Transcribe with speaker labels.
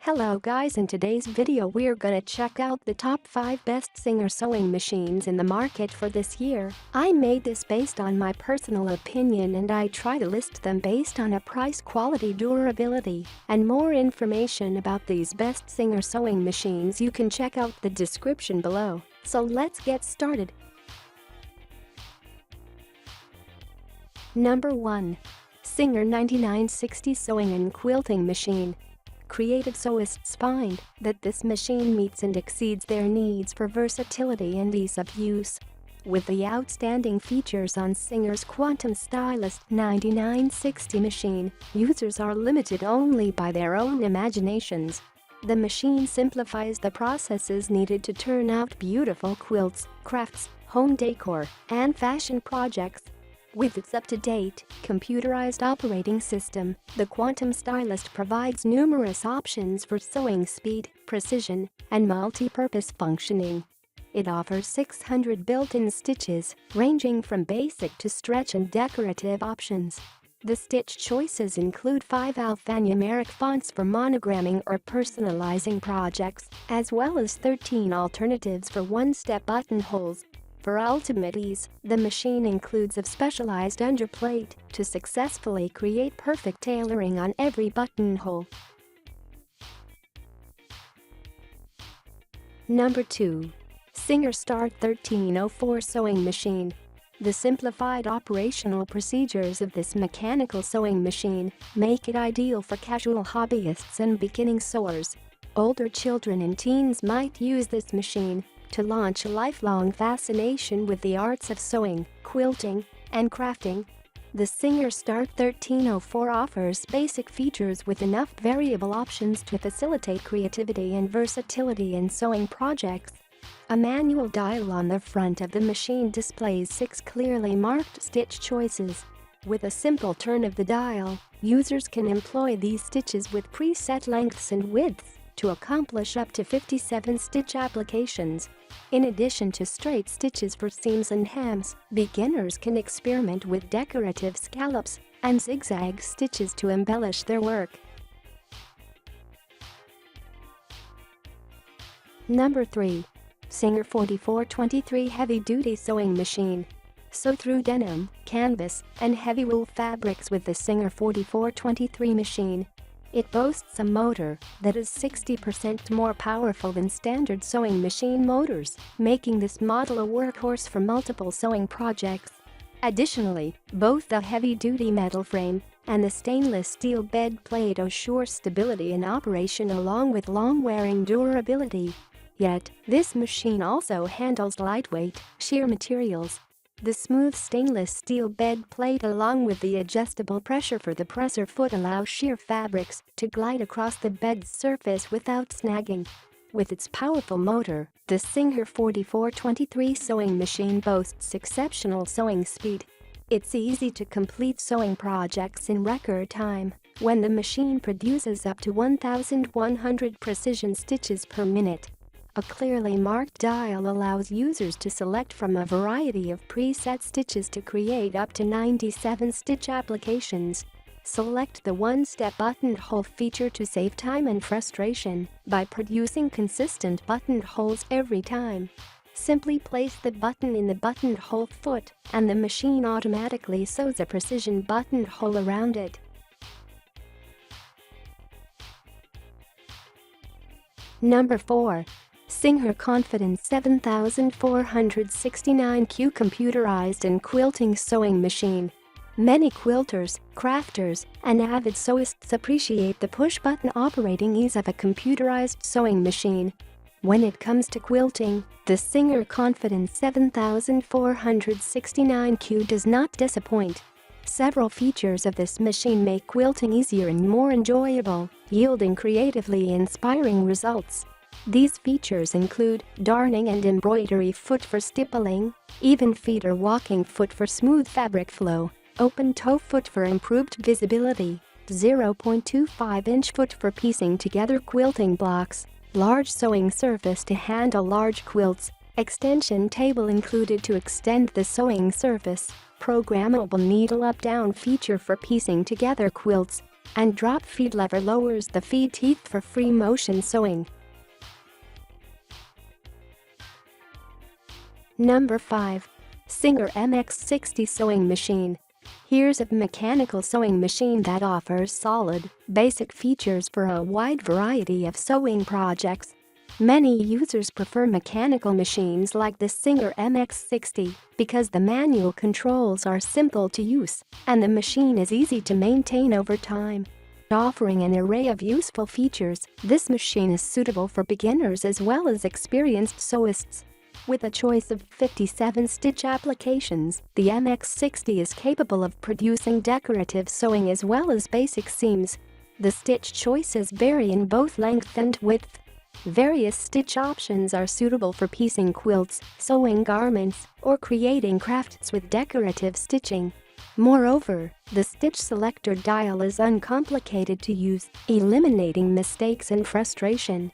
Speaker 1: Hello guys, in today's video we're gonna check out the top 5 best Singer sewing machines in the market for this year. I made this based on my personal opinion and I try to list them based on a price, quality, durability, and more information about these best Singer sewing machines you can check out the description below. So let's get started. Number 1. Singer 9960 Sewing and Quilting Machine. Creative sewists find that this machine meets and exceeds their needs for versatility and ease of use. With the outstanding features on Singer's Quantum Stylist 9960 machine, users are limited only by their own imaginations. The machine simplifies the processes needed to turn out beautiful quilts, crafts, home decor, and fashion projects. With its up-to-date, computerized operating system, the Quantum Stylist provides numerous options for sewing speed, precision, and multi-purpose functioning. It offers 600 built-in stitches, ranging from basic to stretch and decorative options. The stitch choices include 5 alphanumeric fonts for monogramming or personalizing projects, as well as 13 alternatives for one-step buttonholes. For ultimate ease, the machine includes a specialized underplate to successfully create perfect tailoring on every buttonhole. Number 2. Singer Start 1304 Sewing Machine. The simplified operational procedures of this mechanical sewing machine make it ideal for casual hobbyists and beginning sewers. Older children and teens might use this machine to launch a lifelong fascination with the arts of sewing, quilting, and crafting. The Singer Start 1304 offers basic features with enough variable options to facilitate creativity and versatility in sewing projects. A manual dial on the front of the machine displays 6 clearly marked stitch choices. With a simple turn of the dial, users can employ these stitches with preset lengths and widths to accomplish up to 57 stitch applications. In addition to straight stitches for seams and hems, beginners can experiment with decorative scallops and zigzag stitches to embellish their work. Number 3. Singer 4423 Heavy Duty Sewing Machine. Sew through denim, canvas, and heavy wool fabrics with the Singer 4423 machine. It boasts a motor that is 60% more powerful than standard sewing machine motors, making this model a workhorse for multiple sewing projects. Additionally, both the heavy-duty metal frame and the stainless steel bed plate assure stability in operation along with long-wearing durability. Yet, this machine also handles lightweight, sheer materials. The smooth stainless steel bed plate along with the adjustable pressure for the presser foot allow sheer fabrics to glide across the bed's surface without snagging. With its powerful motor, the Singer 4423 sewing machine boasts exceptional sewing speed. It's easy to complete sewing projects in record time when the machine produces up to 1,100 precision stitches per minute. A clearly marked dial allows users to select from a variety of preset stitches to create up to 97 stitch applications. Select the one-step buttonhole feature to save time and frustration by producing consistent buttonholes every time. Simply place the button in the buttonhole foot and the machine automatically sews a precision buttonhole around it. Number 4. Singer Confidence 7469Q Computerized and Quilting Sewing Machine. Many quilters, crafters, and avid sewists appreciate the push-button operating ease of a computerized sewing machine. When it comes to quilting, the Singer Confidence 7469Q does not disappoint. Several features of this machine make quilting easier and more enjoyable, yielding creatively inspiring results. These features include darning and embroidery foot for stippling, even feet or walking foot for smooth fabric flow, open toe foot for improved visibility, 0.25-inch foot for piecing together quilting blocks, large sewing surface to handle large quilts, extension table included to extend the sewing surface, programmable needle up-down feature for piecing together quilts, and drop feed lever lowers the feed teeth for free motion sewing. Number 5. Singer MX60 Sewing Machine. Here's a mechanical sewing machine that offers solid, basic features for a wide variety of sewing projects. Many users prefer mechanical machines like the Singer MX60 because the manual controls are simple to use and the machine is easy to maintain over time. Offering an array of useful features, this machine is suitable for beginners as well as experienced sewists. With a choice of 57 stitch applications, the MX60 is capable of producing decorative sewing as well as basic seams. The stitch choices vary in both length and width. Various stitch options are suitable for piecing quilts, sewing garments, or creating crafts with decorative stitching. Moreover, the stitch selector dial is uncomplicated to use, eliminating mistakes and frustration.